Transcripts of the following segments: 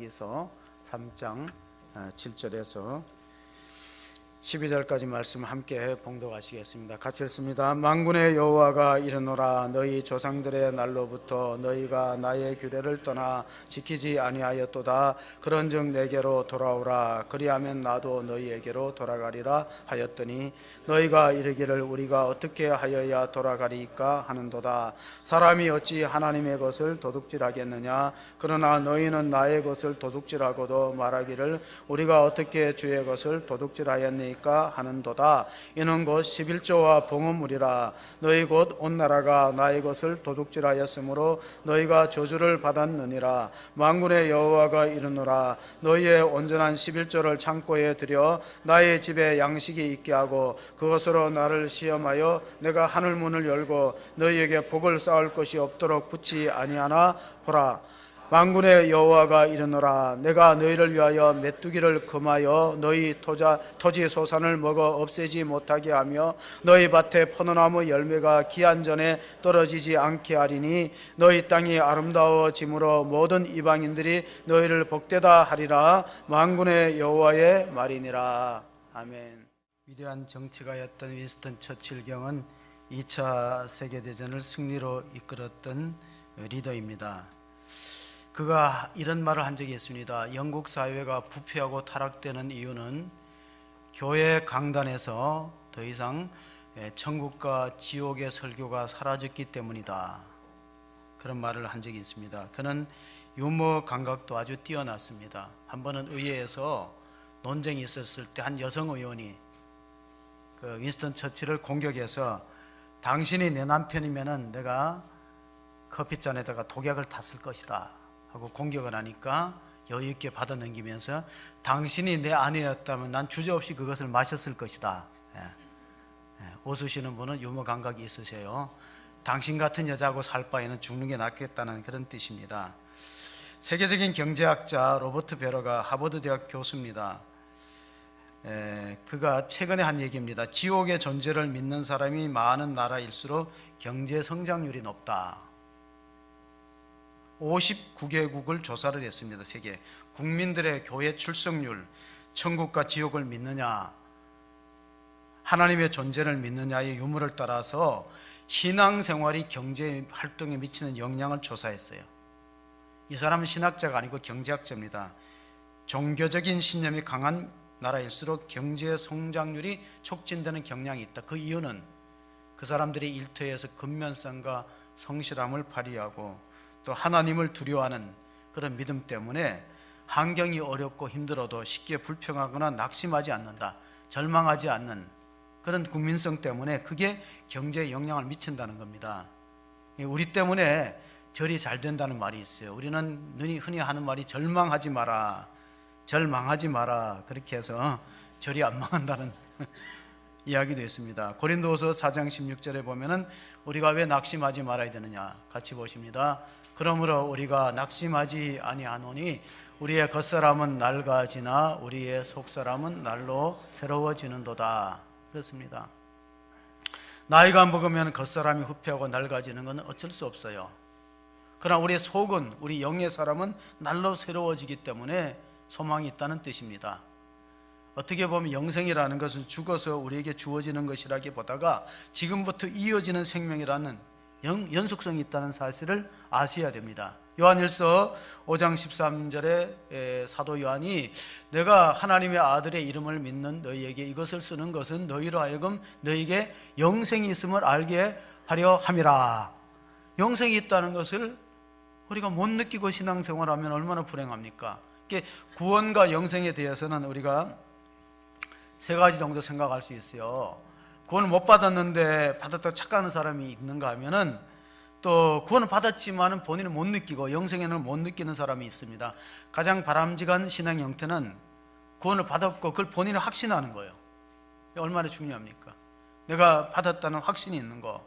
말라기서 3장 7절에서 12절까지 말씀 함께 봉독하시겠습니다. 같이 읽습니다. 만군의 여호와가 이르노라. 너희 조상들의 날로부터 너희가 나의 규례를 떠나 지키지 아니하였도다. 그런즉 내게로 돌아오라. 그리하면 나도 너희에게로 돌아가리라 하였더니 너희가 이르기를 우리가 어떻게 하여야 돌아가리까 하는도다. 사람이 어찌 하나님의 것을 도둑질하겠느냐. 그러나 너희는 나의 것을 도둑질하고도 말하기를 우리가 어떻게 주의 것을 도둑질하였니 하는도다. 이는 곧 11조와 봉헌물이라. 너희 곧 온 나라가 나의 것을 도둑질하였으므로 너희가 저주를 받았느니라. 만군의 여호와가 이르노라. 너희의 온전한 11조를 창고에 들여 나의 집에 양식이 있게 하고 그것으로 나를 시험하여 내가 하늘 문을 열고 너희에게 복을 쌓을 것이 없도록 붙지 아니하나 보라. 만군의 여호와가 이르노라. 내가 너희를 위하여 메뚜기를 금하여 너희 토지 소산을 먹어 없애지 못하게 하며 너희 밭에 포도나무 열매가 기한 전에 떨어지지 않게 하리니 너희 땅이 아름다워짐으로 모든 이방인들이 너희를 복되다 하리라. 만군의 여호와의 말이니라. 아멘. 위대한 정치가였던 윈스턴 처칠 경은 2차 세계대전을 승리로 이끌었던 리더입니다. 그가 이런 말을 한 적이 있습니다. 영국 사회가 부패하고 타락되는 이유는 교회 강단에서 더 이상 천국과 지옥의 설교가 사라졌기 때문이다. 그런 말을 한 적이 있습니다. 그는 유머 감각도 아주 뛰어났습니다. 한 번은 의회에서 논쟁이 있었을 때 한 여성 의원이 그 윈스턴 처칠을 공격해서 당신이 내 남편이면은 내가 커피잔에다가 독약을 탔을 것이다 하고 공격을 하니까 여유 있게 받아 넘기면서 당신이 내 아내였다면 난 주저없이 그것을 마셨을 것이다. 웃으시는 분은 유머 감각이 있으세요. 당신 같은 여자하고 살 바에는 죽는 게 낫겠다는 그런 뜻입니다. 세계적인 경제학자 로버트 베러가 하버드 대학 교수입니다. 그가 최근에 한 얘기입니다. 지옥의 존재를 믿는 사람이 많은 나라일수록 경제 성장률이 높다. 59개국을 조사를 했습니다. 세계 국민들의 교회 출석률, 천국과 지옥을 믿느냐, 하나님의 존재를 믿느냐의 유무를 따라서 신앙생활이 경제 활동에 미치는 영향을 조사했어요. 이 사람은 신학자가 아니고 경제학자입니다. 종교적인 신념이 강한 나라일수록 경제 성장률이 촉진되는 경향이 있다. 그 이유는 그 사람들이 일터에서 근면성과 성실함을 발휘하고 또 하나님을 두려워하는 그런 믿음 때문에 환경이 어렵고 힘들어도 쉽게 불평하거나 낙심하지 않는다. 절망하지 않는 그런 국민성 때문에 그게 경제에 영향을 미친다는 겁니다. 우리 때문에 절이 잘 된다는 말이 있어요. 우리는 흔히 하는 말이 절망하지 마라, 절망하지 마라. 그렇게 해서 절이 안 망한다는 이야기도 있습니다. 고린도후서 4장 16절에 보면은 우리가 왜 낙심하지 말아야 되느냐 같이 보십니다. 그러므로 우리가 낙심하지 아니하노니 우리의 겉사람은 낡아지나 우리의 속사람은 날로 새로워지는도다. 그렇습니다. 나이가 먹으면 겉사람이 후패하고 낡아지는 건 어쩔 수 없어요. 그러나 우리의 속은, 우리 영의 사람은 날로 새로워지기 때문에 소망이 있다는 뜻입니다. 어떻게 보면 영생이라는 것은 죽어서 우리에게 주어지는 것이라기보다가 지금부터 이어지는 생명이라는 연속성이 있다는 사실을 아셔야 됩니다. 요한일서 5장 13절에 사도 요한이 내가 하나님의 아들의 이름을 믿는 너희에게 이것을 쓰는 것은 너희로 하여금 너희에게 영생이 있음을 알게 하려 함이라. 영생이 있다는 것을 우리가 못 느끼고 신앙생활하면 얼마나 불행합니까? 구원과 영생에 대해서는 우리가 세 가지 정도 생각할 수 있어요. 구원을 못 받았는데 받았다고 착각하는 사람이 있는가 하면은 또 구원을 받았지만 본인은 못 느끼고 영생에는 못 느끼는 사람이 있습니다. 가장 바람직한 신앙 형태는 구원을 받았고 그걸 본인은 확신하는 거예요. 얼마나 중요합니까? 내가 받았다는 확신이 있는 거.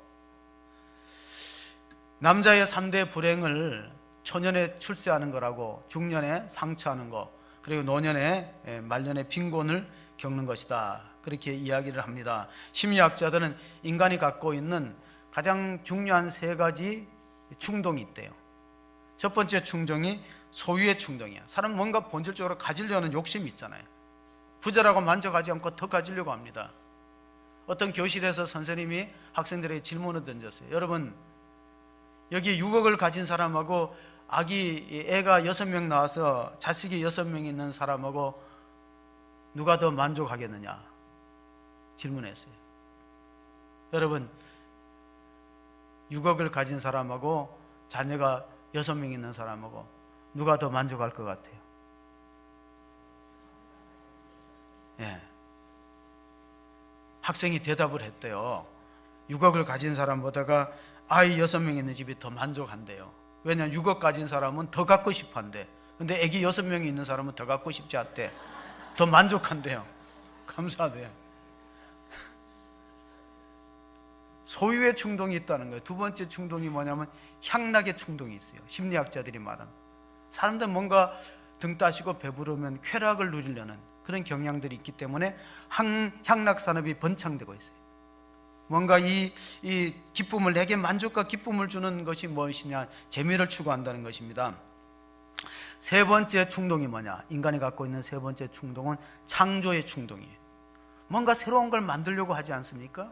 남자의 3대 불행을 초년에 출세하는 거라고, 중년에 상처하는 거, 그리고 노년에 말년에 빈곤을 겪는 것이다. 그렇게 이야기를 합니다. 심리학자들은 인간이 갖고 있는 가장 중요한 세 가지 충동이 있대요. 첫 번째 충동이 소유의 충동이야. 사람 뭔가 본질적으로 가지려는 욕심이 있잖아요. 부자라고 만족하지 않고 더 가지려고 합니다. 어떤 교실에서 선생님이 학생들에게 질문을 던졌어요. 여러분, 여기 6억을 가진 사람하고 애가 6명 나와서 자식이 6명 있는 사람하고 누가 더 만족하겠느냐 질문했어요. 여러분, 6억을 가진 사람하고 자녀가 6명 있는 사람하고 누가 더 만족할 것 같아요? 예. 학생이 대답을 했대요. 6억을 가진 사람보다가 아이 6명 있는 집이 더 만족한대요. 왜냐하면 6억 가진 사람은 더 갖고 싶어 한대. 근데 애기 6명이 있는 사람은 더 갖고 싶지 않대. 더 만족한대요. 감사하대요. 소유의 충동이 있다는 거예요. 두 번째 충동이 뭐냐면 향락의 충동이 있어요. 심리학자들이 말하는. 사람들 뭔가 등 따시고 배부르면 쾌락을 누리려는 그런 경향들이 있기 때문에 향락 산업이 번창되고 있어요. 뭔가 이 기쁨을, 내게 만족과 기쁨을 주는 것이 무엇이냐, 재미를 추구한다는 것입니다. 세 번째 충동이 뭐냐? 인간이 갖고 있는 세 번째 충동은 창조의 충동이에요. 뭔가 새로운 걸 만들려고 하지 않습니까?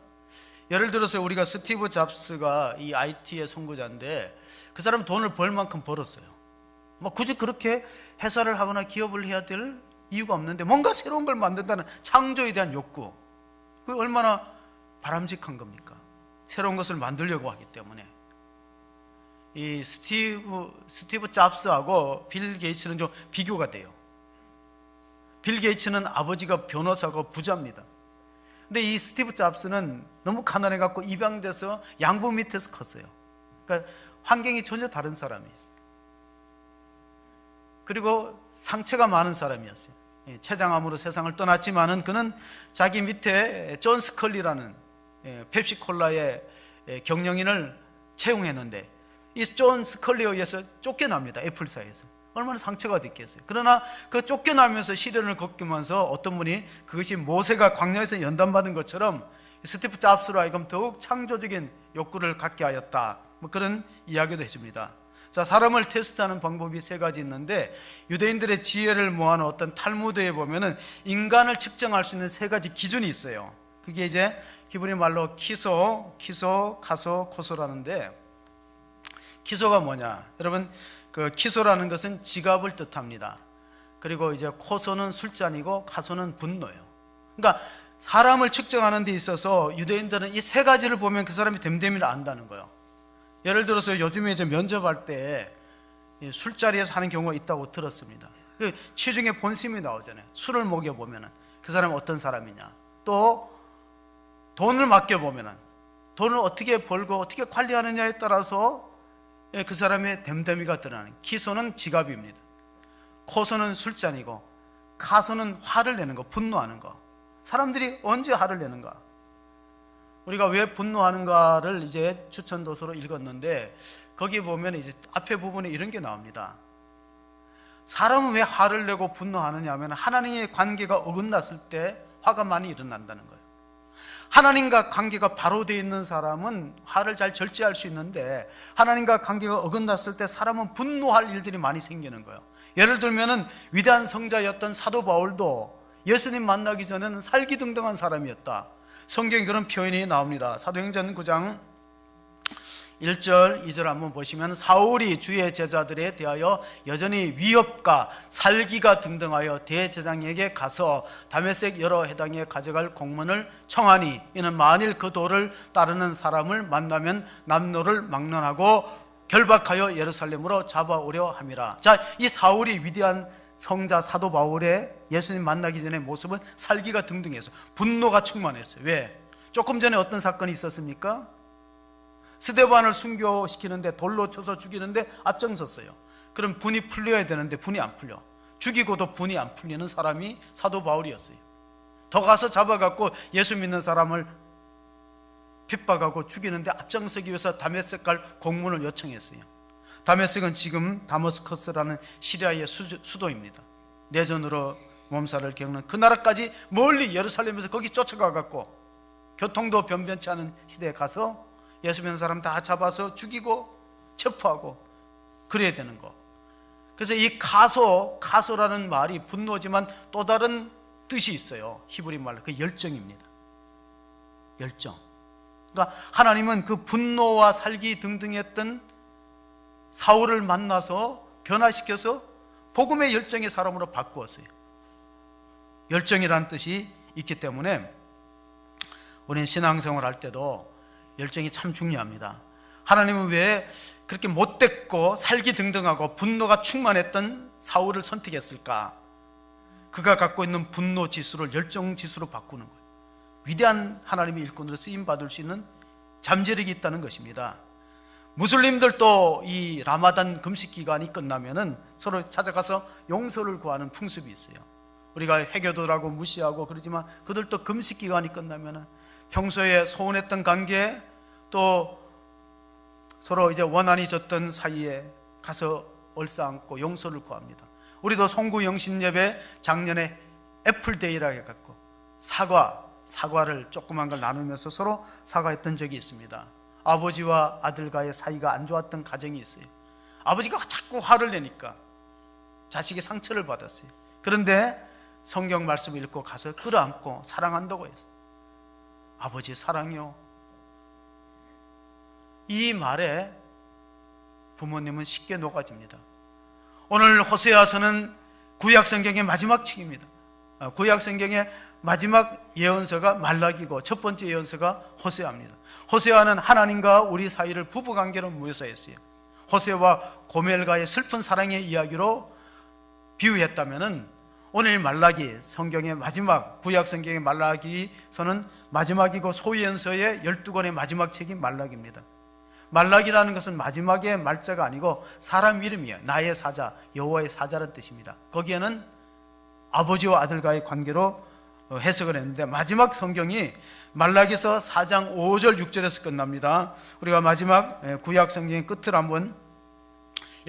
예를 들어서 우리가 스티브 잡스가 이 IT의 선구자인데 그 사람 돈을 벌 만큼 벌었어요. 뭐 굳이 그렇게 회사를 하거나 기업을 해야 될 이유가 없는데 뭔가 새로운 걸 만든다는 창조에 대한 욕구, 그게 얼마나 바람직한 겁니까? 새로운 것을 만들려고 하기 때문에. 이 스티브 잡스하고 빌 게이츠는 좀 비교가 돼요. 빌 게이츠는 아버지가 변호사고 부자입니다. 근데 이 스티브 잡스는 너무 가난해갖고 입양돼서 양부 밑에서 컸어요. 그러니까 환경이 전혀 다른 사람이에요. 그리고 상처가 많은 사람이었어요. 췌장암으로 세상을 떠났지만은 그는 자기 밑에 존 스컬리라는 펩시콜라의 경영인을 채용했는데 이 존 스컬리에 의해서 쫓겨납니다. 애플사에서. 얼마나 상처가 됐겠어요. 그러나 그 쫓겨나면서 시련을 겪으면서 어떤 분이 그것이 모세가 광야에서 연단받은 것처럼 스티브 잡스로 하여금 더욱 창조적인 욕구를 갖게 하였다. 뭐 그런 이야기도 해줍니다. 자, 사람을 테스트하는 방법이 세 가지 있는데 유대인들의 지혜를 모아놓은 어떤 탈무드에 보면은 인간을 측정할 수 있는 세 가지 기준이 있어요. 그게 이제 히브리 말로 키소, 카소, 코소라는데, 키소가 뭐냐? 여러분, 그 키소라는 것은 지갑을 뜻합니다. 그리고 이제 코소는 술잔이고 카소는 분노예요. 그러니까 사람을 측정하는 데 있어서 유대인들은 이 세 가지를 보면 그 사람이 됨됨이를 안다는 거예요. 예를 들어서 요즘에 이제 면접할 때 술자리에서 하는 경우가 있다고 들었습니다. 취중에 본심이 나오잖아요. 술을 먹여보면 그 사람은 어떤 사람이냐. 또 돈을 맡겨보면 돈을 어떻게 벌고 어떻게 관리하느냐에 따라서 그 사람의 됨됨이가 드러나는. 키소는 지갑입니다. 코소는 술잔이고 카소는 화를 내는 거, 분노하는 거. 사람들이 언제 화를 내는가? 우리가 왜 분노하는가를 이제 추천도서로 읽었는데 거기 보면 이제 앞에 부분에 이런 게 나옵니다. 사람은 왜 화를 내고 분노하느냐 하면 하나님의 관계가 어긋났을 때 화가 많이 일어난다는 거예요. 하나님과 관계가 바로 되어 있는 사람은 화를 잘 절제할 수 있는데 하나님과 관계가 어긋났을 때 사람은 분노할 일들이 많이 생기는 거예요. 예를 들면은 위대한 성자였던 사도 바울도 예수님 만나기 전에는 살기등등한 사람이었다. 성경에 그런 표현이 나옵니다. 사도행전 9장 1절 2절 한번 보시면 사울이 주의 제자들에 대하여 여전히 위협과 살기가 등등하여 대제장에게 가서 다메섹 여러 해당에 가져갈 공문을 청하니 이는 만일 그 도를 따르는 사람을 만나면 남노를 막론하고 결박하여 예루살렘으로 잡아오려 함이라. 자, 이 사울이 위대한 성자 사도 바울의 예수님 만나기 전의 모습은 살기가 등등해서 분노가 충만했어요. 왜? 조금 전에 어떤 사건이 있었습니까? 스데반을 순교시키는데 돌로 쳐서 죽이는데 앞장섰어요. 그럼 분이 풀려야 되는데 분이 안 풀려. 죽이고도 분이 안 풀리는 사람이 사도 바울이었어요. 더 가서 잡아갖고 예수 믿는 사람을 핍박하고 죽이는데 앞장서기 위해서 다메섹 갈 공문을 요청했어요. 다메섹은 지금 다머스커스라는 시리아의 수도입니다. 내전으로 몸살을 겪는 그 나라까지 멀리 예루살렘에서 거기 쫓아가갖고 교통도 변변치 않은 시대에 가서 예수 믿는 사람 다 잡아서 죽이고 체포하고 그래야 되는 거. 그래서 이 가소라는 말이 분노지만 또 다른 뜻이 있어요. 히브리 말로 그 열정입니다. 열정. 그러니까 하나님은 그 분노와 살기 등등했던 사울을 만나서 변화시켜서 복음의 열정의 사람으로 바꾸었어요. 열정이라는 뜻이 있기 때문에 우리는 신앙생활 할 때도 열정이 참 중요합니다. 하나님은 왜 그렇게 못됐고 살기 등등하고 분노가 충만했던 사울을 선택했을까? 그가 갖고 있는 분노 지수를 열정 지수로 바꾸는 거예요. 위대한 하나님의 일꾼으로 쓰임받을 수 있는 잠재력이 있다는 것입니다. 무슬림들도 이 라마단 금식 기간이 끝나면은 서로 찾아가서 용서를 구하는 풍습이 있어요. 우리가 회교도라고 무시하고 그러지만 그들도 금식 기간이 끝나면은 평소에 소원했던 관계 또 서로 이제 원한이 졌던 사이에 가서 얼싸안고 용서를 구합니다. 우리도 송구 영신 예배 작년에 애플데이라고 해갖고 사과를 조그만 걸 나누면서 서로 사과했던 적이 있습니다. 아버지와 아들과의 사이가 안 좋았던 가정이 있어요. 아버지가 자꾸 화를 내니까 자식이 상처를 받았어요. 그런데 성경 말씀을 읽고 가서 끌어안고 사랑한다고 해서 아버지 사랑이요. 이 말에 부모님은 쉽게 녹아집니다. 오늘 호세아서는 구약성경의 마지막 책입니다. 구약성경의 마지막 예언서가 말라기고 첫 번째 예언서가 호세아입니다. 호세아는 하나님과 우리 사이를 부부관계로 묘사했어요. 호세아와 고멜과의 슬픈 사랑의 이야기로 비유했다면 오늘 말라기 성경의 마지막 구약성경의 말라기서는 마지막이고 소위언서의 12권의 마지막 책이 말라기입니다. 말라기라는 것은 마지막의 말자가 아니고 사람 이름이에요. 나의 사자, 여호와의 사자라는 뜻입니다. 거기에는 아버지와 아들과의 관계로 해석을 했는데 마지막 성경이 말라기서 4장 5절 6절에서 끝납니다. 우리가 마지막 구약 성경의 끝을 한번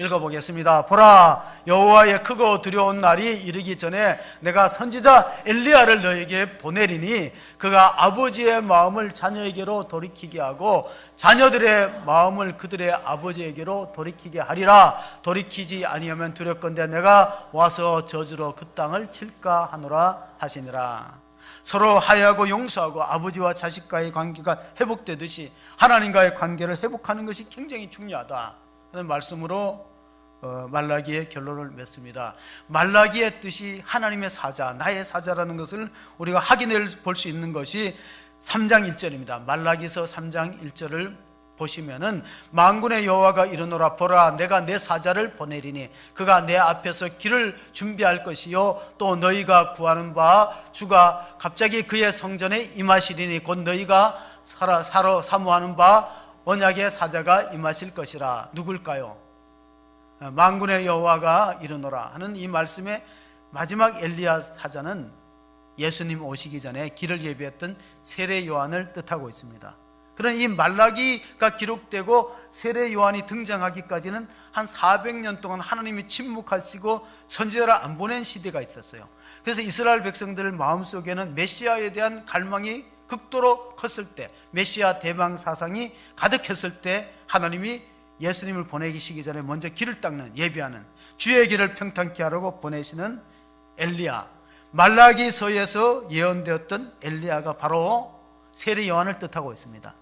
읽어보겠습니다. 보라, 여호와의 크고 두려운 날이 이르기 전에 내가 선지자 엘리야를 너에게 보내리니 그가 아버지의 마음을 자녀에게로 돌이키게 하고 자녀들의 마음을 그들의 아버지에게로 돌이키게 하리라. 돌이키지 아니하면 두렵건대 내가 와서 저주로 그 땅을 칠까 하노라 하시니라. 서로 화해하고 용서하고 아버지와 자식과의 관계가 회복되듯이 하나님과의 관계를 회복하는 것이 굉장히 중요하다 하는 말씀으로 말라기의 결론을 맺습니다. 말라기의 뜻이 하나님의 사자, 나의 사자라는 것을 우리가 확인해 볼 수 있는 것이 3장 1절입니다. 말라기서 3장 1절을 보시면은 만군의 여호와가 이르노라. 보라, 내가 내 사자를 보내리니 그가 내 앞에서 길을 준비할 것이요 또 너희가 구하는 바 주가 갑자기 그의 성전에 임하시리니 곧 너희가 사모하는 바 언약의 사자가 임하실 것이라. 누굴까요? 만군의 여호와가 이르노라 하는 이 말씀의 마지막 엘리야 사자는 예수님 오시기 전에 길을 예비했던 세례 요한을 뜻하고 있습니다. 그런 이 말라기가 기록되고 세례 요한이 등장하기까지는 한 400년 동안 하나님이 침묵하시고 선지자를 안 보낸 시대가 있었어요. 그래서 이스라엘 백성들 마음속에는 메시아에 대한 갈망이 극도로 컸을 때, 메시아 대망 사상이 가득했을 때 하나님이 예수님을 보내시기 전에 먼저 길을 닦는, 예비하는, 주의 길을 평탄케 하라고 보내시는 엘리야, 말라기서에서 예언되었던 엘리야가 바로 세례 요한을 뜻하고 있습니다.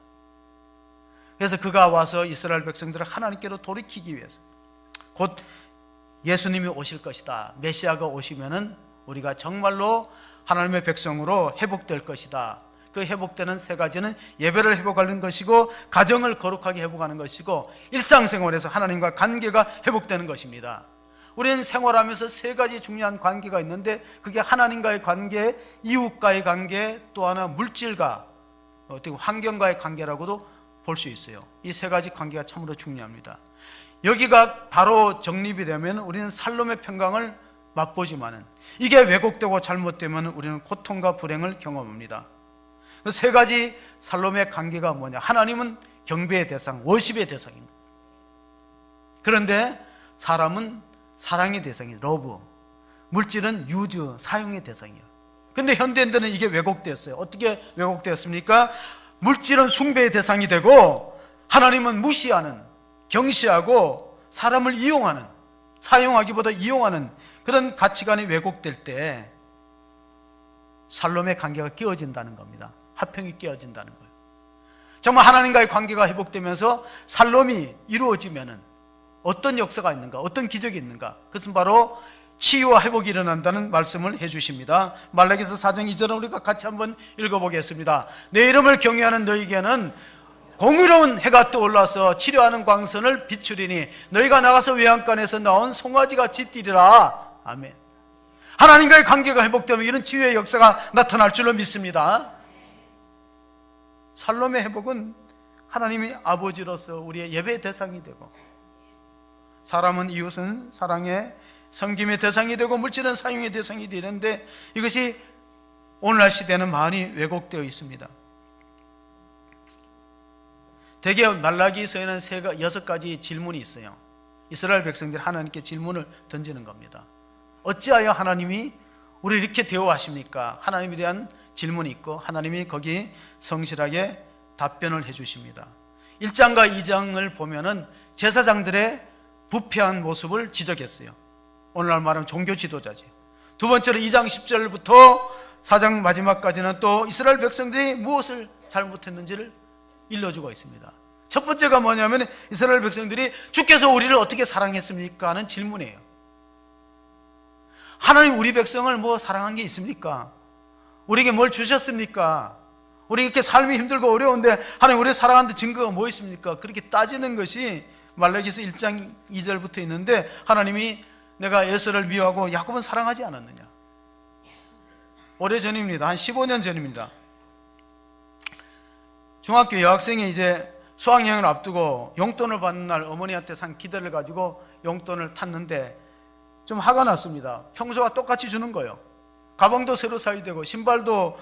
그래서 그가 와서 이스라엘 백성들을 하나님께로 돌이키기 위해서 곧 예수님이 오실 것이다. 메시아가 오시면은 우리가 정말로 하나님의 백성으로 회복될 것이다. 그 회복되는 세 가지는 예배를 회복하는 것이고 가정을 거룩하게 회복하는 것이고 일상생활에서 하나님과 관계가 회복되는 것입니다. 우리는 생활하면서 세 가지 중요한 관계가 있는데 그게 하나님과의 관계, 이웃과의 관계, 또 하나 물질과 어떻게 환경과의 관계라고도 볼 수 있어요. 이 세 가지 관계가 참으로 중요합니다. 여기가 바로 정립이 되면 우리는 살롬의 평강을 맛보지만은 이게 왜곡되고 잘못되면 우리는 고통과 불행을 경험합니다. 그 세 가지 살롬의 관계가 뭐냐? 하나님은 경배의 대상, 워십의 대상입니다. 그런데 사람은 사랑의 대상이에요. 러브. 물질은 유즈, 사용의 대상이에요. 그런데 현대인들은 이게 왜곡되었어요. 어떻게 왜곡되었습니까? 물질은 숭배의 대상이 되고 하나님은 무시하는, 경시하고 사람을 이용하는 사용하기보다 이용하는 그런 가치관이 왜곡될 때 살롬의 관계가 깨어진다는 겁니다. 화평이 깨어진다는 거예요. 정말 하나님과의 관계가 회복되면서 살롬이 이루어지면은 어떤 역사가 있는가, 어떤 기적이 있는가, 그것은 바로 치유와 회복이 일어난다는 말씀을 해주십니다. 말라기서 4장 2절은 우리가 같이 한번 읽어보겠습니다. 내 이름을 경외하는 너희에게는 공의로운 해가 떠올라서 치료하는 광선을 비추리니 너희가 나가서 외양간에서 나온 송아지같이 뛰리라. 아멘. 하나님과의 관계가 회복되면 이런 치유의 역사가 나타날 줄로 믿습니다. 살롬의 회복은 하나님이 아버지로서 우리의 예배의 대상이 되고, 사람은 이웃은 사랑의 섬김의 대상이 되고, 물질은 사용의 대상이 되는데, 이것이 오늘날 시대는 많이 왜곡되어 있습니다. 대개 말라기서에는 6가지 질문이 있어요. 이스라엘 백성들이 하나님께 질문을 던지는 겁니다. 어찌하여 하나님이 우리를 이렇게 대우하십니까? 하나님에 대한 질문이 있고, 하나님이 거기 성실하게 답변을 해주십니다. 1장과 2장을 보면은 제사장들의 부패한 모습을 지적했어요. 오늘날 말하면 종교 지도자지. 두 번째로 2장 10절부터 4장 마지막까지는 또 이스라엘 백성들이 무엇을 잘못했는지를 일러주고 있습니다. 첫 번째가 뭐냐면 이스라엘 백성들이 주께서 우리를 어떻게 사랑했습니까? 하는 질문이에요. 하나님 우리 백성을 뭐 사랑한 게 있습니까? 우리에게 뭘 주셨습니까? 우리 이렇게 삶이 힘들고 어려운데 하나님 우리를 사랑하는 증거가 뭐 있습니까? 그렇게 따지는 것이 말라기서 1장 2절부터 있는데, 하나님이 내가 에서를 미워하고 야곱은 사랑하지 않았느냐? 오래전입니다. 한 15년 전입니다. 중학교 여학생이 이제 수학여행을 앞두고 용돈을 받는 날 어머니한테 산 기대를 가지고 용돈을 탔는데 좀 화가 났습니다. 평소와 똑같이 주는 거예요. 가방도 새로 사야 되고 신발도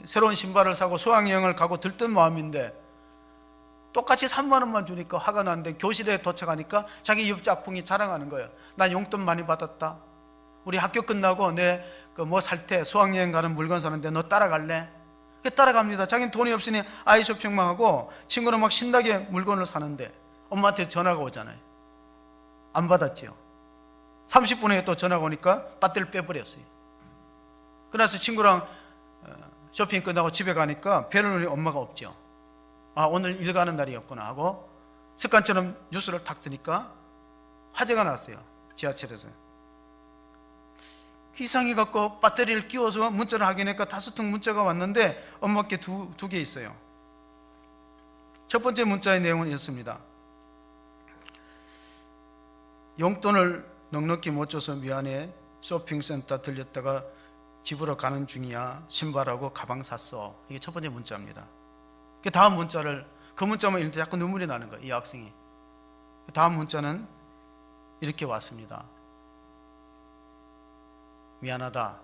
새로운 신발을 사고 수학여행을 가고 들뜬 마음인데 똑같이 3만 원만 주니까 화가 나는데, 교실에 도착하니까 자기 옆 짝꿍이 자랑하는 거예요. 난 용돈 많이 받았다. 우리 학교 끝나고 내 뭐 살 때 수학여행 가는 물건 사는데 너 따라갈래? 따라갑니다. 자기는 돈이 없으니 아이 쇼핑만 하고 친구는 막 신나게 물건을 사는데 엄마한테 전화가 오잖아요. 안 받았지요. 30분 후에 또 전화가 오니까 배터리를 빼버렸어요. 그래서 친구랑 쇼핑 끝나고 집에 가니까 배를 누르니 엄마가 없죠. 아, 오늘 일 가는 날이었구나 하고 습관처럼 뉴스를 탁 뜨니까 화재가 났어요. 지하철에서. 이상해 갖고 배터리를 끼워서 문자를 확인하니까 5통 문자가 왔는데 엄마께 두 개 있어요. 첫 번째 문자의 내용은 이렇습니다. 용돈을 넉넉히 못 줘서 미안해. 쇼핑센터 들렸다가 집으로 가는 중이야. 신발하고 가방 샀어. 이게 첫 번째 문자입니다. 그 다음 문자를, 그 문자만 읽는데 자꾸 눈물이 나는 거예요, 이 학생이. 그 다음 문자는 이렇게 왔습니다. 미안하다.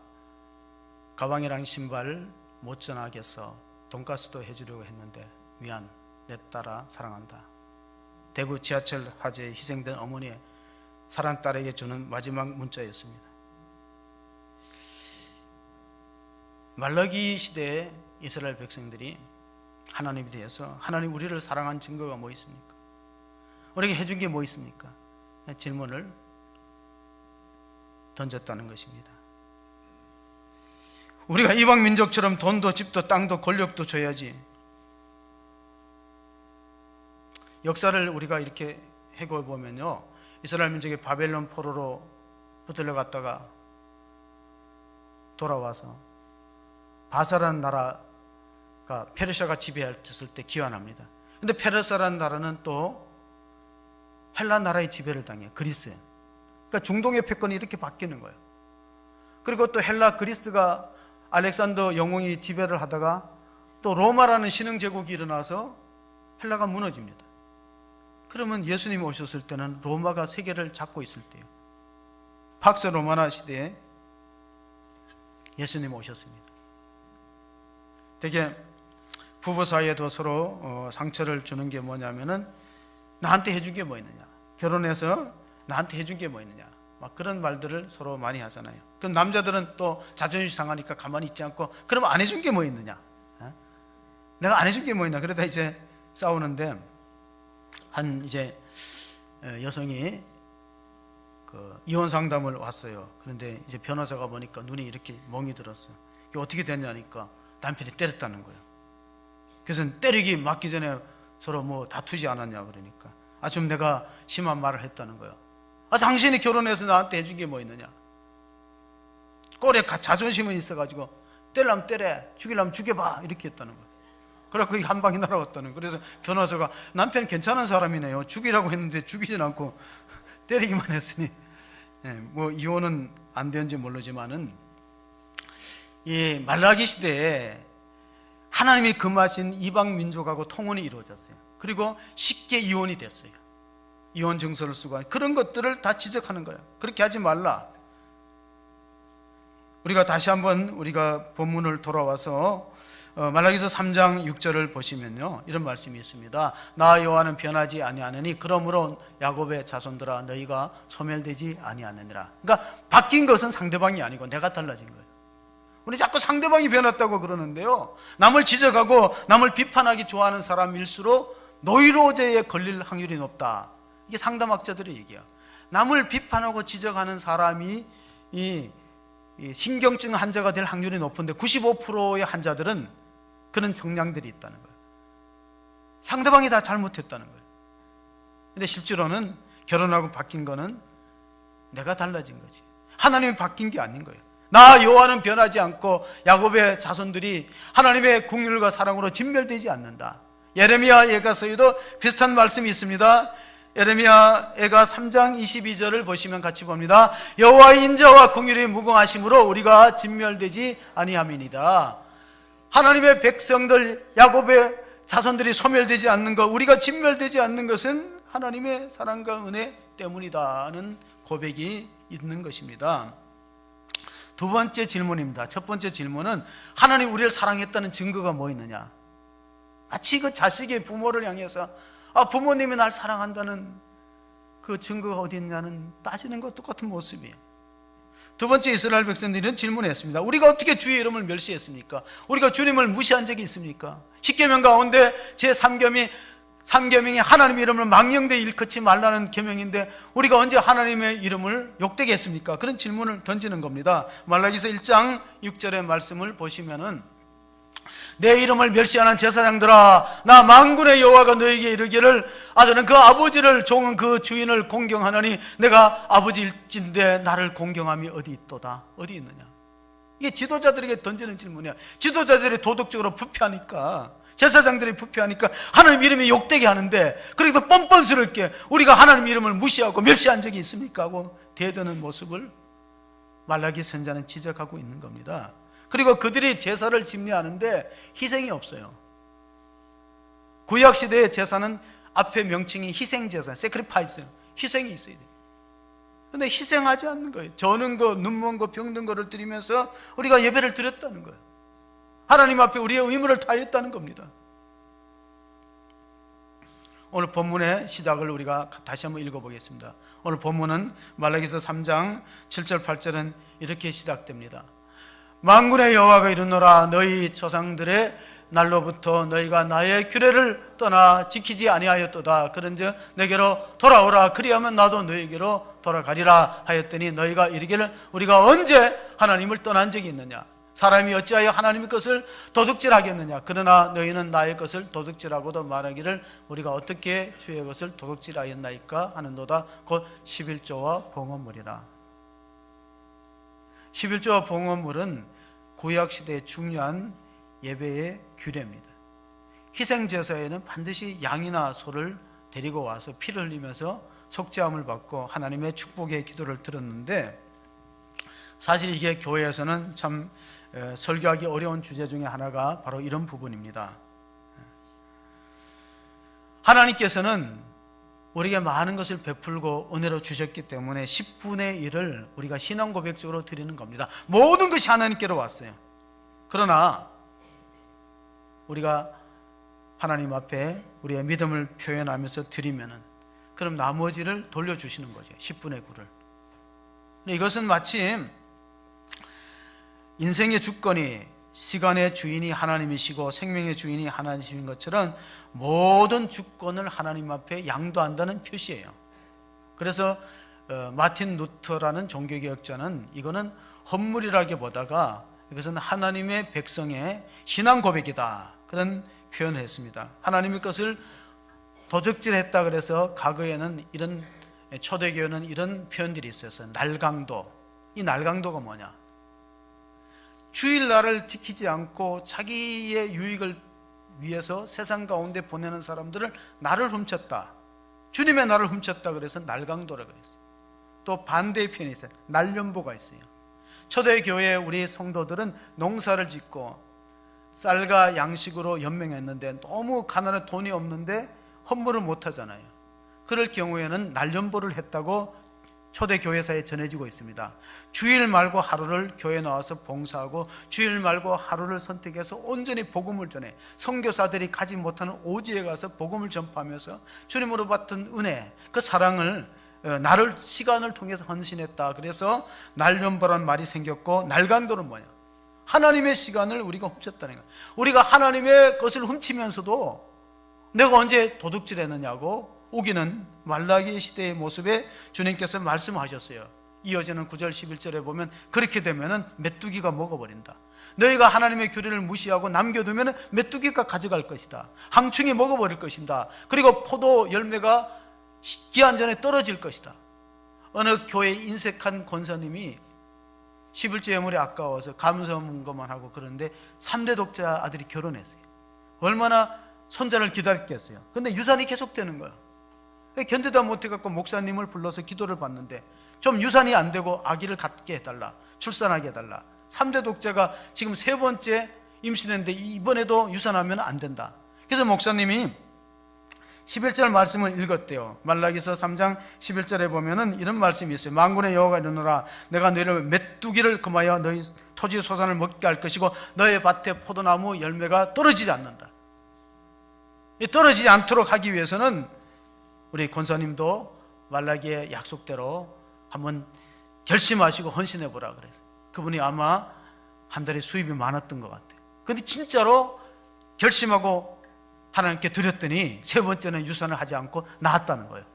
가방이랑 신발 못 전하겠어. 돈가스도 해주려고 했는데 미안. 내 딸아 사랑한다. 대구 지하철 화재에 희생된 어머니의 사랑 딸에게 주는 마지막 문자였습니다. 말라기 시대에 이스라엘 백성들이 하나님에 대해서, 하나님 우리를 사랑한 증거가 뭐 있습니까? 우리에게 해준 게 뭐 있습니까? 질문을 던졌다는 것입니다. 우리가 이방 민족처럼 돈도 집도 땅도 권력도 줘야지. 역사를 우리가 이렇게 해고 보면요, 이스라엘 민족이 바벨론 포로로 붙들려갔다가 돌아와서 바사라는 나라가 페르시아가 지배했을 때 귀환합니다. 근데 페르시아라는 나라는 또 헬라 나라의 지배를 당해요. 그리스. 그러니까 중동의 패권이 이렇게 바뀌는 거예요. 그리고 또 헬라 그리스가 알렉산더 영웅이 지배를 하다가 또 로마라는 신흥 제국이 일어나서 헬라가 무너집니다. 그러면 예수님이 오셨을 때는 로마가 세계를 잡고 있을 때요. 팍스 로마나 시대에 예수님이 오셨습니다. 되게 부부 사이에도 서로 상처를 주는 게 뭐냐면은 나한테 해준 게 뭐 있느냐, 결혼해서 나한테 해준 게 뭐 있느냐, 막 그런 말들을 서로 많이 하잖아요. 그럼 남자들은 또 자존심 상하니까 가만히 있지 않고 그럼 안 해준 게 뭐 있느냐, 내가 안 해준 게 뭐 있나, 그러다 이제 싸우는데 한 이제 여성이 이혼 상담을 왔어요. 그런데 이제 변호사가 보니까 눈이 이렇게 멍이 들었어요. 이게 어떻게 됐냐니까 남편이 때렸다는 거예요. 그래서 때리기 맞기 전에 서로 뭐 다투지 않았냐 그러니까 좀 내가 심한 말을 했다는 거예요. 당신이 결혼해서 나한테 해준 게 뭐 있느냐. 꼴에 자존심은 있어가지고 때리려면 때려, 죽이려면 죽여봐 이렇게 했다는 거예요. 그래갖고 한 방이 날아왔다는 거예요. 그래서 변호사가 남편 괜찮은 사람이네요. 죽이라고 했는데 죽이진 않고 때리기만 했으니 뭐 이혼은 안 되는지 모르지만은 이 말라기 시대에 하나님이 금하신 이방 민족하고 통혼이 이루어졌어요. 그리고 쉽게 이혼이 됐어요. 이혼 증서를 쓰고 그런 것들을 다 지적하는 거예요. 그렇게 하지 말라. 우리가 다시 한번 우리가 본문을 돌아와서 말라기서 3장 6절을 보시면요 이런 말씀이 있습니다. 나 여호와는 변하지 아니하느니 그러므로 야곱의 자손들아 너희가 소멸되지 아니하느니라. 그러니까 바뀐 것은 상대방이 아니고 내가 달라진 거예요. 우리 자꾸 상대방이 변했다고 그러는데요, 남을 지적하고 남을 비판하기 좋아하는 사람일수록 노이로제에 걸릴 확률이 높다. 이게 상담학자들의 얘기야. 남을 비판하고 지적하는 사람이 이 신경증 환자가 될 확률이 높은데 95%의 환자들은 그런 성향들이 있다는 거예요. 상대방이 다 잘못했다는 거예요. 근데 실제로는 결혼하고 바뀐 거는 내가 달라진 거지, 하나님이 바뀐 게 아닌 거예요. 나 여호와는 변하지 않고 야곱의 자손들이 하나님의 긍휼과 사랑으로 진멸되지 않는다. 예레미야 예가서에도 비슷한 말씀이 있습니다. 예레미야 예가 3장 22절을 보시면 같이 봅니다. 여호와의 인자와 긍휼이 무궁하심으로 우리가 진멸되지 아니함이니이다. 하나님의 백성들 야곱의 자손들이 소멸되지 않는 것, 우리가 진멸되지 않는 것은 하나님의 사랑과 은혜 때문이다는 고백이 있는 것입니다. 두 번째 질문입니다. 첫 번째 질문은 하나님 우리를 사랑했다는 증거가 뭐 있느냐. 마치 그 자식이 부모를 향해서 부모님이 날 사랑한다는 그 증거가 어디 있냐는 따지는 것 똑같은 모습이에요. 두 번째 이스라엘 백성들은 질문했습니다. 우리가 어떻게 주의 이름을 멸시했습니까? 우리가 주님을 무시한 적이 있습니까? 십계명 가운데 제3계명이 하나님 이름을 망령되이 일컫지 말라는 계명인데 우리가 언제 하나님의 이름을 욕되게 했습니까? 그런 질문을 던지는 겁니다. 말라기서 1장 6절의 말씀을 보시면은 내 이름을 멸시하는 제사장들아, 나 만군의 여호와가 너에게 이르기를 아들은 그 아버지를 종은 그 주인을 공경하느니 내가 아버지일진데 나를 공경함이 어디 있도다. 어디 있느냐. 이게 지도자들에게 던지는 질문이야. 지도자들이 도덕적으로 부패하니까, 제사장들이 부패하니까 하나님 이름이 욕되게 하는데, 그리고 뻔뻔스럽게 우리가 하나님 이름을 무시하고 멸시한 적이 있습니까? 하고 대드는 모습을 말라기 선지자는 지적하고 있는 겁니다. 그리고 그들이 제사를 집례하는데 희생이 없어요. 구약시대의 제사는 앞에 명칭이 희생제사, sacrifice, 희생이 있어야 돼요. 그런데 희생하지 않는 거예요. 저는 거, 눈먼 거, 병든 거를 드리면서 우리가 예배를 드렸다는 거예요. 하나님 앞에 우리의 의무를 다했다는 겁니다. 오늘 본문의 시작을 우리가 다시 한번 읽어보겠습니다. 오늘 본문은 말라기서 3장 7절 8절은 이렇게 시작됩니다. 만군의 여호와가 이르노라 너희 조상들의 날로부터 너희가 나의 규례를 떠나 지키지 아니하였도다. 그런즉 내게로 돌아오라. 그리하면 나도 너희에게로 돌아가리라 하였더니 너희가 이르기를 우리가 언제 하나님을 떠난 적이 있느냐. 사람이 어찌하여 하나님의 것을 도둑질하겠느냐. 그러나 너희는 나의 것을 도둑질하고도 말하기를 우리가 어떻게 주의 것을 도둑질하였나이까 하는도다. 곧 11조와 봉헌물이라. 11조와 봉헌물은 구약시대의 중요한 예배의 규례입니다. 희생제사에는 반드시 양이나 소를 데리고 와서 피를 흘리면서 속죄함을 받고 하나님의 축복의 기도를 드렸는데, 사실 이게 교회에서는 참 설교하기 어려운 주제 중에 하나가 바로 이런 부분입니다. 하나님께서는 우리에게 많은 것을 베풀고 은혜로 주셨기 때문에 10분의 1을 우리가 신앙 고백적으로 드리는 겁니다. 모든 것이 하나님께로 왔어요. 그러나 우리가 하나님 앞에 우리의 믿음을 표현하면서 드리면은 그럼 나머지를 돌려주시는 거죠. 10분의 9를. 이것은 마침 인생의 주권이, 시간의 주인이 하나님이시고 생명의 주인이 하나님이신 것처럼 모든 주권을 하나님 앞에 양도한다는 표시예요. 그래서 마틴 루터라는 종교개혁자는 이거는 헌물이라기보다가 이것은 하나님의 백성의 신앙 고백이다, 그런 표현을 했습니다. 하나님의 것을 도적질했다 그래서 과거에는 이런 초대교회는 이런 표현들이 있었어요. 날강도. 이 날강도가 뭐냐? 주일날을 지키지 않고 자기의 유익을 위해서 세상 가운데 보내는 사람들을 나를 훔쳤다, 주님의 나를 훔쳤다 그래서 날강도라고 그랬어요. 또 반대의 표현이 있어요. 날연보가 있어요. 초대교회 우리 성도들은 농사를 짓고 쌀과 양식으로 연명했는데 너무 가난해 돈이 없는데 헌물을 못 하잖아요. 그럴 경우에는 날연보를 했다고 초대교회사에 전해지고 있습니다. 주일 말고 하루를 교회에 나와서 봉사하고 주일 말고 하루를 선택해서 온전히 복음을 전해 선교사들이 가지 못하는 오지에 가서 복음을 전파하면서 주님으로 받은 은혜, 그 사랑을 나를 시간을 통해서 헌신했다. 그래서 날연보란 말이 생겼고, 날강도는 뭐냐? 하나님의 시간을 우리가 훔쳤다는 거예요. 우리가 하나님의 것을 훔치면서도 내가 언제 도둑질했느냐고 우기는 말라기 시대의 모습에 주님께서 말씀하셨어요. 이어지는 9절 11절에 보면 그렇게 되면 메뚜기가 먹어버린다. 너희가 하나님의 규례를 무시하고 남겨두면 메뚜기가 가져갈 것이다. 항충이 먹어버릴 것이다. 그리고 포도 열매가 기한 전에 떨어질 것이다. 어느 교회 인색한 권사님이 11조 예물이 아까워서 감사한 것만 하고 그러는데 3대 독자 아들이 결혼했어요. 얼마나 손자를 기다렸겠어요. 근데 유산이 계속되는 거야. 견디다 못해갖고 목사님을 불러서 기도를 받는데 좀 유산이 안 되고 아기를 갖게 해달라, 출산하게 해달라. 3대 독자가 지금 3번째 임신했는데 이번에도 유산하면 안 된다. 그래서 목사님이 11절 말씀을 읽었대요. 말라기서 3장 11절에 보면은 이런 말씀이 있어요. 만군의 여호와가 이르노라, 내가 너희를 메뚜기를 금하여 너희 토지 소산을 먹게 할 것이고 너희 밭에 포도나무 열매가 떨어지지 않는다. 떨어지지 않도록 하기 위해서는 우리 권사님도 말라기의 약속대로 한번 결심하시고 헌신해 보라 그래서 그분이 아마 한 달에 수입이 많았던 것 같아요. 근데 진짜로 결심하고 하나님께 드렸더니 3번째는 유산을 하지 않고 낳았다는 거예요.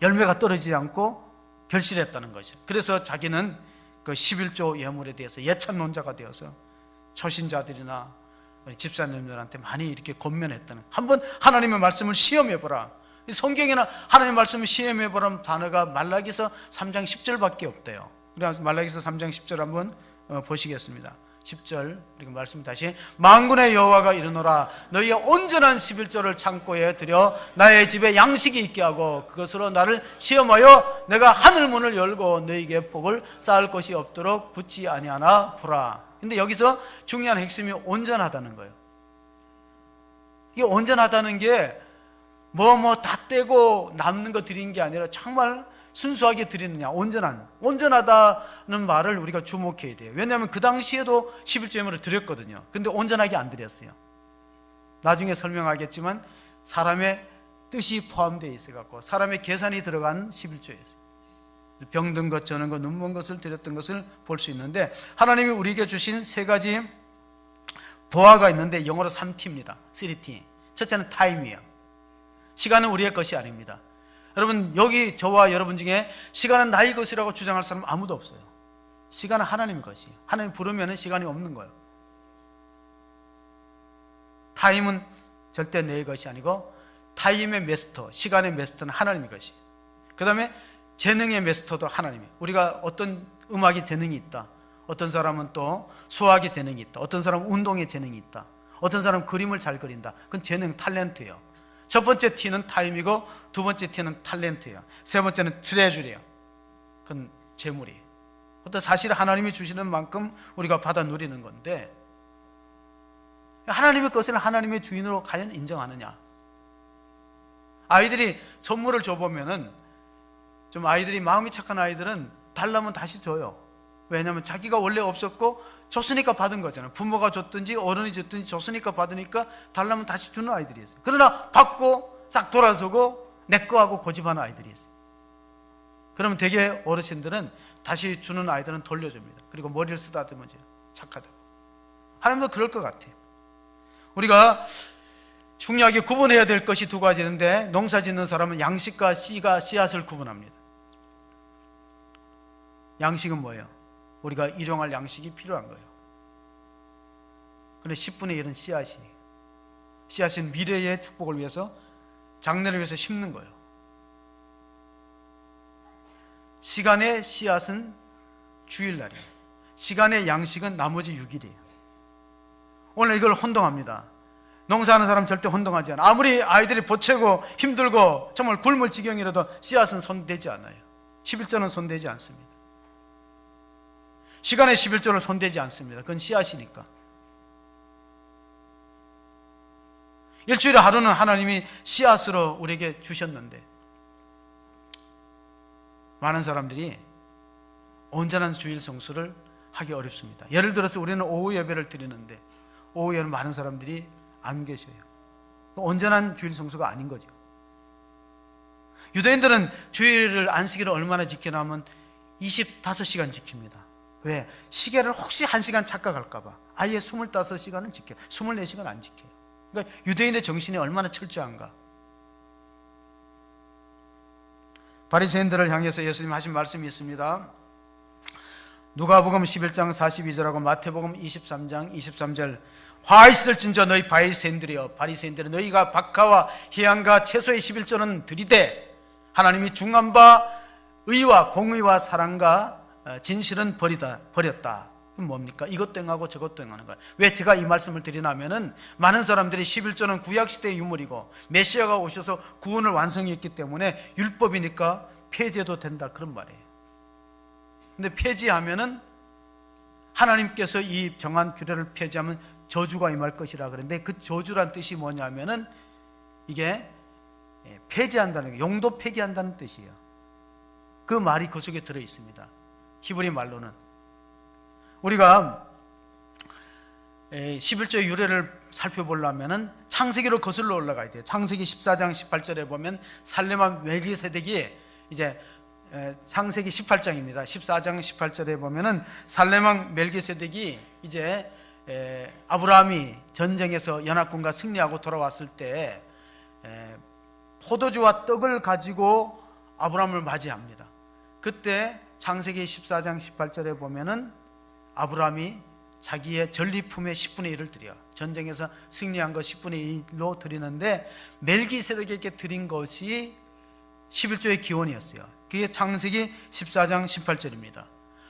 열매가 떨어지지 않고 결실했다는 것이죠. 그래서 자기는 그 11조 예물에 대해서 예찬론자가 되어서 초신자들이나 집사님들한테 많이 이렇게 권면했다는, 한번 하나님의 말씀을 시험해보라. 성경에는 하나님의 말씀을 시험해보라는 단어가 말라기서 3장 10절밖에 없대요. 그래서 말라기서 3장 10절 한번 보시겠습니다. 10절 그리고 말씀 다시, 만군의 여호와가 이르노라, 너희의 온전한 11조를 창고에 들여 나의 집에 양식이 있게 하고 그것으로 나를 시험하여 내가 하늘 문을 열고 너희에게 복을 쌓을 것이 없도록 붙지 아니하나 보라. 근데 여기서 중요한 핵심이 온전하다는 거예요. 이게 온전하다는 게 뭐 다 떼고 남는 거 드린 게 아니라 정말 순수하게 드리느냐, 온전하다는 말을 우리가 주목해야 돼요. 왜냐하면 그 당시에도 11조 예물을 드렸거든요. 근데 온전하게 안 드렸어요. 나중에 설명하겠지만 사람의 뜻이 포함되어 있어갖고 사람의 계산이 들어간 11조였어요. 병든 것, 저는 것, 눈먼 것을 드렸던 것을 볼 수 있는데, 하나님이 우리에게 주신 3가지 보화가 있는데 영어로 3T입니다. 3T. 첫째는 타임이에요. 시간은 우리의 것이 아닙니다. 여러분, 여기 저와 여러분 중에 시간은 나의 것이라고 주장할 사람은 아무도 없어요. 시간은 하나님의 것이에요. 하나님 부르면 시간이 없는 거예요. 타임은 절대 내 것이 아니고 타임의 마스터, 시간의 마스터는 하나님의 것이에요. 그 다음에 재능의 마스터도 하나님이에요. 우리가 어떤 음악에 재능이 있다, 어떤 사람은 또 수학에 재능이 있다, 어떤 사람은 운동에 재능이 있다, 어떤 사람은 그림을 잘 그린다. 그건 재능, 탤런트예요. 첫 번째 T는 타임이고 두 번째 T는 탤런트예요. 세 번째는 트레저리예요. 그건 재물이에요. 어떤 사실 하나님이 주시는 만큼 우리가 받아 누리는 건데, 하나님의 것을 하나님의 주인으로 과연 인정하느냐. 아이들이 선물을 줘보면은 좀 아이들이 마음이 착한 아이들은 달라면 다시 줘요. 왜냐하면 자기가 원래 없었고 줬으니까 받은 거잖아요. 부모가 줬든지 어른이 줬든지 줬으니까 받으니까 달라면 다시 주는 아이들이 있어요. 그러나 받고 싹 돌아서고 내 거 하고 고집하는 아이들이 있어요. 그러면 되게 어르신들은 다시 주는 아이들은 돌려줍니다. 그리고 머리를 쓰다듬어줘요. 착하다고. 하나님도 그럴 것 같아요. 우리가 중요하게 구분해야 될 것이 2가지인데, 농사 짓는 사람은 양식과 씨가 씨앗을 구분합니다. 양식은 뭐예요? 우리가 일용할 양식이 필요한 거예요. 그런데 10분의 1은 씨앗이에요. 씨앗은 미래의 축복을 위해서, 장래를 위해서 심는 거예요. 시간의 씨앗은 주일날이에요. 시간의 양식은 나머지 6일이에요. 오늘 이걸 혼동합니다. 농사하는 사람 절대 혼동하지 않아요. 아무리 아이들이 보채고 힘들고 정말 굶을 지경이라도 씨앗은 손대지 않아요. 11조는 손대지 않습니다. 시간의 11조를 손대지 않습니다. 그건 씨앗이니까. 일주일에 하루는 하나님이 씨앗으로 우리에게 주셨는데, 많은 사람들이 온전한 주일 성수를 하기 어렵습니다. 예를 들어서 우리는 오후 예배를 드리는데 오후에는 많은 사람들이 안 계셔요. 온전한 주일 성수가 아닌 거죠. 유대인들은 주일을, 안식일을 얼마나 지키나 하면 25시간 지킵니다. 왜? 시계를 혹시 1시간 착각할까 봐 아예 25시간은 지켜요. 24시간 안 지켜요. 그러니까 유대인의 정신이 얼마나 철저한가. 바리새인들을 향해서 예수님 하신 말씀이 있습니다. 누가복음 11장 42절하고 마태복음 23장 23절. 화 있을진저 너희 바리새인들이여, 바리새인들은 너희가 박하와 희양과 채소의 11조는 드리되 하나님이 중한 바 의와 공의와 사랑과 진실은 버렸다. 그럼 뭡니까? 이것도 행하고 저것도 행하는 거예요. 왜 제가 이 말씀을 드리냐면은, 많은 사람들이 11조는 구약시대의 유물이고 메시아가 오셔서 구원을 완성했기 때문에 율법이니까 폐지해도 된다, 그런 말이에요. 근데 폐지하면은 하나님께서 이 정한 규례를 폐지하면 저주가 임할 것이라 그러는데, 그 저주란 뜻이 뭐냐면은 이게 폐지한다는 게, 용도 폐기한다는 뜻이에요. 그 말이 그 속에 들어 있습니다. 히브리 말로는. 우리가 11조의 유래를 살펴보려면은 창세기로 거슬러 올라가야 돼요. 창세기 14장 18절에 보면 살레만 멜기세덱이, 이제 창세기 18장입니다. 14장 18절에 보면은 살레만 멜기세덱이 이제 아브라함이 전쟁에서 연합군과 승리하고 돌아왔을 때 포도주와 떡을 가지고 아브라함을 맞이합니다. 그때 창세기 14장 18절에 보면은 아브라함이 자기의 전리품의 10분의 1을 드려, 전쟁에서 승리한 것 10분의 1로 드리는데, 멜기세덱에게 드린 것이 11조의 기원이었어요. 그게 창세기 14장 18절입니다.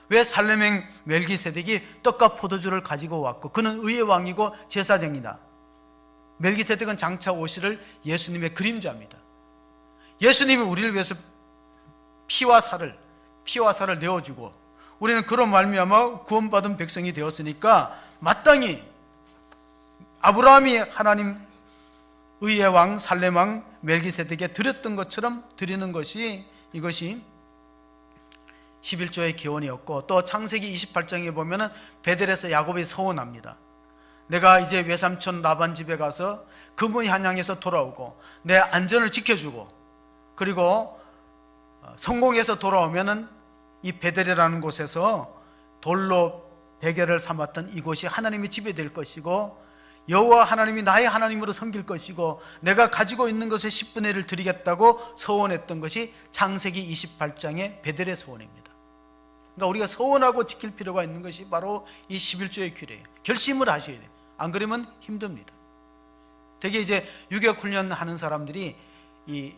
왜 살레맹 멜기세덱이 떡과 포도주를 가지고 왔고, 그는 의의 왕이고 제사장이다. 멜기세덱은 장차 오실 예수님의 그림자입니다. 예수님이 우리를 위해서 피와 살을 내어주고, 우리는 그런 말미암아 구원받은 백성이 되었으니까 마땅히 아브라함이 하나님 의의 왕 살렘 왕 멜기세덱에게 드렸던 것처럼 드리는 것이, 이것이 11조의 기원이었고, 또 창세기 28장에 보면은 베델에서 야곱이 서원합니다. 내가 이제 외삼촌 라반 집에 가서 그분이 한양에서 돌아오고 내 안전을 지켜주고, 그리고 성공해서 돌아오면은 이 베델이라는 곳에서 돌로 베개를 삼았던 이곳이 하나님의 집이 될 것이고, 여호와 하나님이 나의 하나님으로 섬길 것이고, 내가 가지고 있는 것의 10분의 1을 드리겠다고 서원했던 것이 창세기 28장의 베델의 서원입니다. 그러니까 우리가 서원하고 지킬 필요가 있는 것이 바로 이 11조의 규례예요. 결심을 하셔야 돼요. 안 그러면 힘듭니다. 되게 이제 유격 훈련 하는 사람들이, 이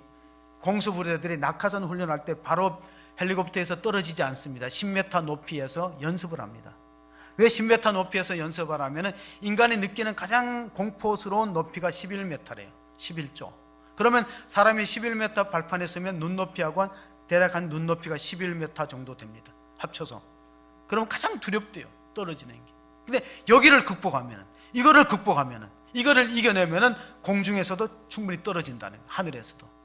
공수부대들이 낙하산 훈련할 때 바로 헬리콥터에서 떨어지지 않습니다. 10m 높이에서 연습을 합니다. 왜 10m 높이에서 연습을 하면, 인간이 느끼는 가장 공포스러운 높이가 11m래요. 11조. 그러면 사람이 11m 발판에 서면 눈높이하고 대략 한 눈높이가 11m 정도 됩니다. 합쳐서. 그럼 가장 두렵대요, 떨어지는 게. 근데 여기를 극복하면, 이거를 극복하면, 이거를 이겨내면 공중에서도 충분히 떨어진다는 거예요. 하늘에서도.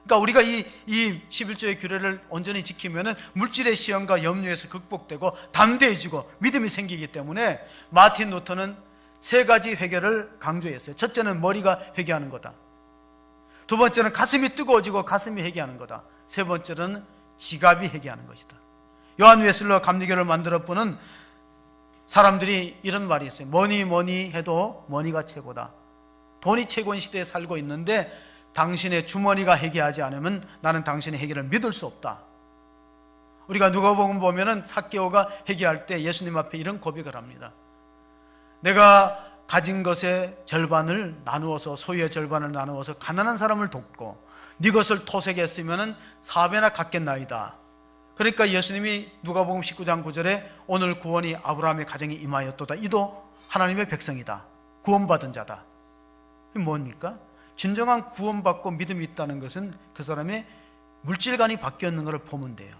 그러니까 우리가 이 11조의 규례를 온전히 지키면 물질의 시험과 염려에서 극복되고 담대해지고 믿음이 생기기 때문에, 마틴 루터는 3가지 회개를 강조했어요. 첫째는 머리가 회개하는 거다. 두 번째는 가슴이 뜨거워지고 가슴이 회개하는 거다. 세 번째는 지갑이 회개하는 것이다. 요한 웨슬러 감리교를 만들어보는 사람들이 이런 말이 있어요. 뭐니 해도 머니가 최고다. 돈이 최고인 시대에 살고 있는데 당신의 주머니가 회개하지 않으면 나는 당신의 회개를 믿을 수 없다. 우리가 누가복음 보면은 삭개오가 회개할 때 예수님 앞에 이런 고백을 합니다. 내가 가진 것의 절반을 나누어서, 소유의 절반을 나누어서 가난한 사람을 돕고 네 것을 토색에 했으면은 4배나 갚겠나이다. 그러니까 예수님이 누가복음 19장 9절에 오늘 구원이 아브라함의 가정에 임하였도다. 이도 하나님의 백성이다. 구원받은 자다. 이게 뭡니까? 진정한 구원받고 믿음이 있다는 것은 그 사람의 물질관이 바뀌었는 것을 보면 돼요.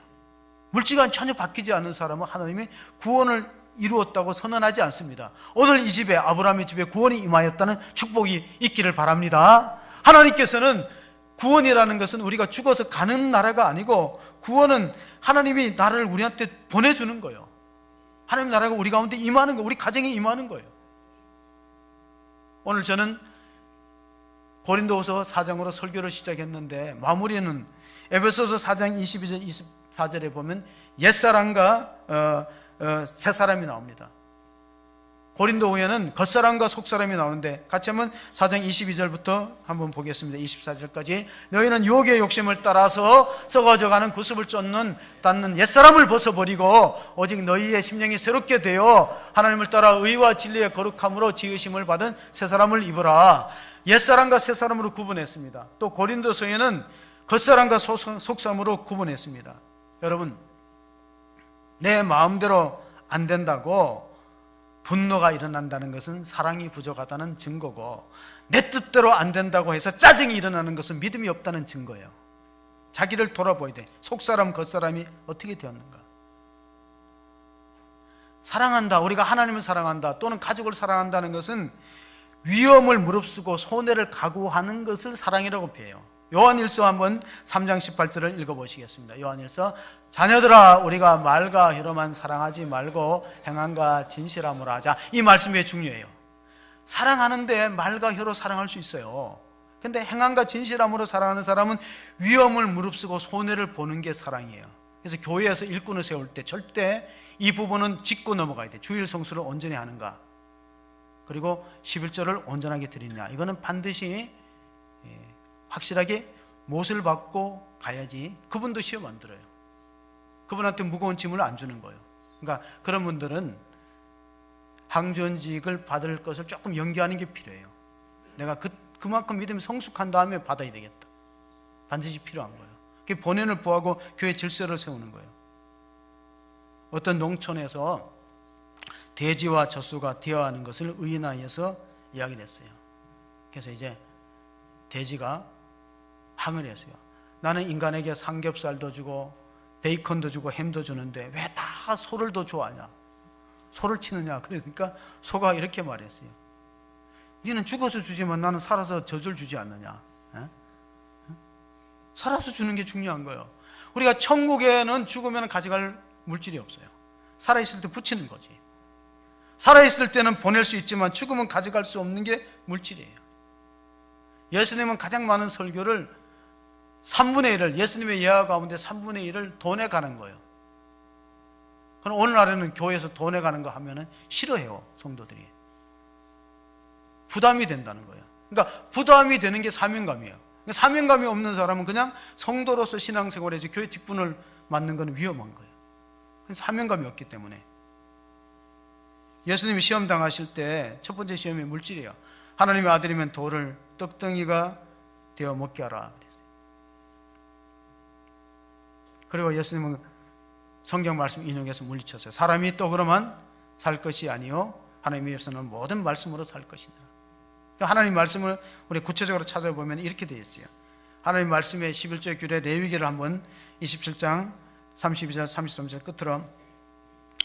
물질관이 전혀 바뀌지 않는 사람은 하나님이 구원을 이루었다고 선언하지 않습니다. 오늘 이 집에, 아브라함의 집에 구원이 임하였다는 축복이 있기를 바랍니다. 하나님께서는 구원이라는 것은 우리가 죽어서 가는 나라가 아니고, 구원은 하나님이 나라를 우리한테 보내주는 거예요. 하나님 나라가 우리 가운데 임하는 거예요. 우리 가정에 임하는 거예요. 오늘 저는 고린도후서 4장으로 설교를 시작했는데, 마무리는 에베소서 4장 22절 24절에 보면 옛사람과 새사람이 나옵니다. 고린도후에는 겉사람과 속사람이 나오는데, 같이 한번 4장 22절부터 한번 보겠습니다. 24절까지. 너희는 유혹의 욕심을 따라서 썩어져가는 구습을 쫓는 옛사람을 벗어버리고 오직 너희의 심령이 새롭게 되어 하나님을 따라 의와 진리의 거룩함으로 지으심을 받은 새사람을 입으라. 옛사람과 새사람으로 구분했습니다. 또 고린도서에는 겉사람과 속사람으로 구분했습니다. 여러분, 내 마음대로 안 된다고 분노가 일어난다는 것은 사랑이 부족하다는 증거고, 내 뜻대로 안 된다고 해서 짜증이 일어나는 것은 믿음이 없다는 증거예요. 자기를 돌아보야 돼. 속사람, 겉사람이 어떻게 되었는가? 사랑한다, 우리가 하나님을 사랑한다 또는 가족을 사랑한다는 것은 위험을 무릅쓰고 손해를 각오하는 것을 사랑이라고 표해요. 요한일서 한번 3장 18절을 읽어보시겠습니다. 요한일서, 자녀들아 우리가 말과 혀로만 사랑하지 말고 행함과 진실함으로 하자. 이 말씀이 왜 중요해요? 사랑하는데 말과 혀로 사랑할 수 있어요. 근데 행함과 진실함으로 사랑하는 사람은 위험을 무릅쓰고 손해를 보는 게 사랑이에요. 그래서 교회에서 일꾼을 세울 때 절대 이 부분은 짚고 넘어가야 돼. 주일 성수를 온전히 하는가, 그리고 11조를 온전하게 드리느냐, 이거는 반드시 확실하게 못을 받고 가야지. 그분도 시험 안 들어요. 그분한테 무거운 짐을 안 주는 거예요. 그러니까 그런 분들은 항전직을 받을 것을 조금 연기하는 게 필요해요. 내가 그만큼 믿음이 성숙한 다음에 받아야 되겠다. 반드시 필요한 거예요. 그게 본연을 보호하고 교회 질서를 세우는 거예요. 어떤 농촌에서 돼지와 젖소가 대화하는 것을 의인화해서 이야기를 했어요. 그래서 이제 돼지가 항을 했어요. 나는 인간에게 삼겹살도 주고 베이컨도 주고 햄도 주는데 왜 다 소를 더 좋아하냐, 소를 치느냐. 그러니까 소가 이렇게 말했어요. 너는 죽어서 주지만 나는 살아서 젖을 주지 않느냐. 살아서 주는 게 중요한 거예요. 우리가 천국에는 죽으면 가져갈 물질이 없어요. 살아있을 때 붙이는 거지. 살아있을 때는 보낼 수 있지만 죽으면 가져갈 수 없는 게 물질이에요. 예수님은 가장 많은 설교를 3분의 1을, 예수님의 예화 가운데 3분의 1을 돈에 가는 거예요. 그럼 오늘날에는 교회에서 돈에 가는 거 하면은 싫어해요, 성도들이. 부담이 된다는 거예요. 그러니까 부담이 되는 게 사명감이에요. 그러니까 사명감이 없는 사람은 그냥 성도로서 신앙생활에서 교회 직분을 맡는 건 위험한 거예요. 사명감이 없기 때문에. 예수님이 시험 당하실 때 첫 번째 시험이 물질이에요. 하나님의 아들이면 돌을 떡덩이가 되어 먹게 하라 그랬어요. 그리고 예수님은 성경 말씀 인용해서 물리쳤어요. 사람이 떡으로만 살 것이 아니요 하나님의 입에서는 모든 말씀으로 살 것이다. 하나님 말씀을 우리 구체적으로 찾아보면 이렇게 되어 있어요. 하나님 말씀의 11조의 규례 레위기를 한번 27장 32절 33절 끝으로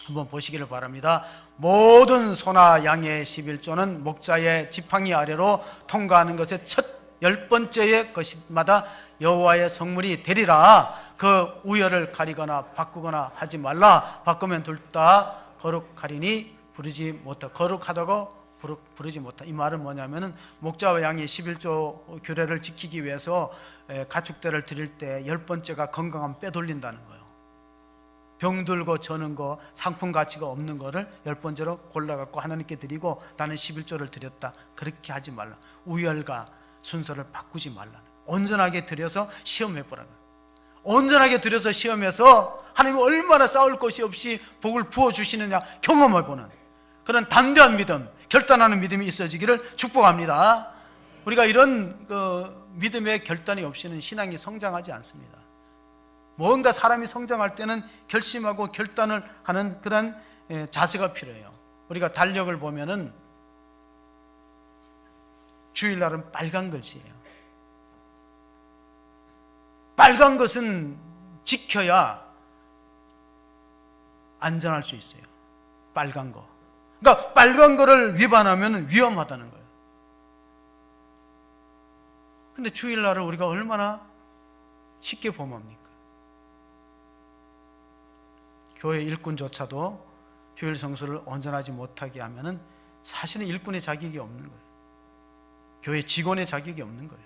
한번 보시기를 바랍니다. 모든 소나 양의 11조는 목자의 지팡이 아래로 통과하는 것의 첫 10번째의 것마다 여호와의 성물이 되리라. 그 우열을 가리거나 바꾸거나 하지 말라. 바꾸면 둘 다 거룩하리니 부르지 못하. 거룩하다고 부르지 못하. 이 말은 뭐냐면은 목자와 양의 11조 규례를 지키기 위해서 가축대를 드릴 때 10번째가 건강함 빼돌린다는 거예요. 병들고 저는 거, 상품 가치가 없는 거를 10번째로 골라갖고 하나님께 드리고 나는 11조를 드렸다. 그렇게 하지 말라. 우열과 순서를 바꾸지 말라. 온전하게 드려서 시험해보라는 거예요. 온전하게 드려서 시험해서 하나님이 얼마나 쌓을 것이 없이 복을 부어주시느냐 경험해보는 그런 담대한 믿음, 결단하는 믿음이 있어지기를 축복합니다. 우리가 이런 믿음의 결단이 없이는 신앙이 성장하지 않습니다. 뭔가 사람이 성장할 때는 결심하고 결단을 하는 그런 자세가 필요해요. 우리가 달력을 보면은 주일날은 빨간 글씨예요. 빨간 것은 지켜야 안전할 수 있어요. 빨간 거. 그러니까 빨간 거를 위반하면 위험하다는 거예요. 근데 주일날을 우리가 얼마나 쉽게 범합니까? 교회 일꾼조차도 주일 성수를 온전하지 못하게 하면은 사실은 일꾼의 자격이 없는 거예요. 교회 직원의 자격이 없는 거예요.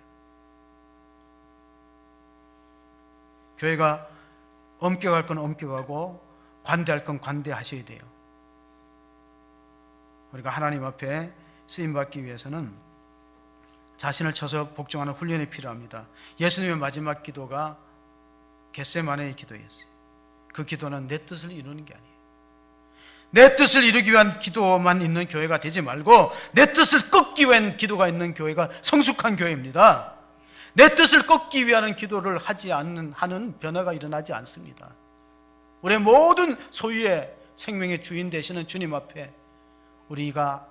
교회가 엄격할 건 엄격하고 관대할 건 관대하셔야 돼요. 우리가 하나님 앞에 쓰임받기 위해서는 자신을 쳐서 복종하는 훈련이 필요합니다. 예수님의 마지막 기도가 겟세마네의 기도였어요. 그 기도는 내 뜻을 이루는 게 아니에요. 내 뜻을 이루기 위한 기도만 있는 교회가 되지 말고 내 뜻을 꺾기 위한 기도가 있는 교회가 성숙한 교회입니다. 내 뜻을 꺾기 위한 기도를 하는 변화가 일어나지 않습니다. 우리의 모든 소유의 생명의 주인 되시는 주님 앞에 우리가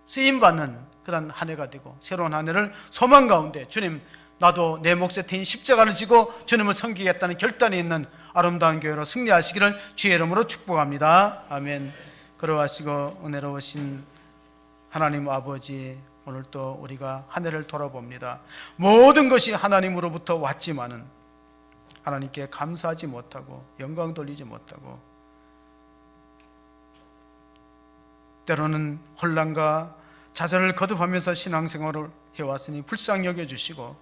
쓰임받는 그런 한 해가 되고 새로운 한 해를 소망 가운데 주님, 나도 내 몫에 태인 십자가를 지고 주님을 섬기겠다는 결단이 있는 아름다운 교회로 승리하시기를 주의 이름으로 축복합니다. 아멘. 그러하시고 은혜로우신 하나님 아버지, 오늘 또 우리가 한 해를 돌아봅니다. 모든 것이 하나님으로부터 왔지만은 하나님께 감사하지 못하고 영광 돌리지 못하고 때로는 혼란과 좌절을 거듭하면서 신앙생활을 해왔으니 불쌍히 여겨주시고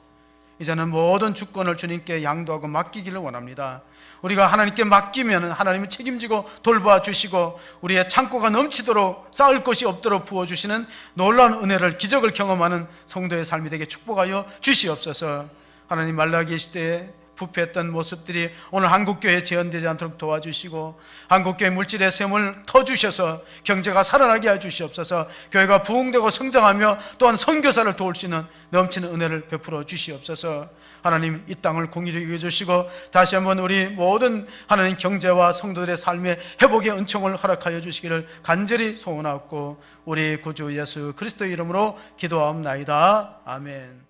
이제는 모든 주권을 주님께 양도하고 맡기기를 원합니다. 우리가 하나님께 맡기면 하나님이 책임지고 돌봐주시고 우리의 창고가 넘치도록 쌓을 것이 없도록 부어주시는 놀라운 은혜를, 기적을 경험하는 성도의 삶이 되게 축복하여 주시옵소서. 하나님, 말라기 시대에 부패했던 모습들이 오늘 한국교회에 재현되지 않도록 도와주시고 한국교회 물질의 샘을 터주셔서 경제가 살아나게 해주시옵소서. 교회가 부흥되고 성장하며 또한 선교사를 도울 수 있는 넘치는 은혜를 베풀어 주시옵소서. 하나님, 이 땅을 공의로 이겨주시고 다시 한번 우리 모든 하나님 경제와 성도들의 삶의 회복의 은총을 허락하여 주시기를 간절히 소원하옵고 우리 구주 예수 그리스도의 이름으로 기도하옵나이다. 아멘.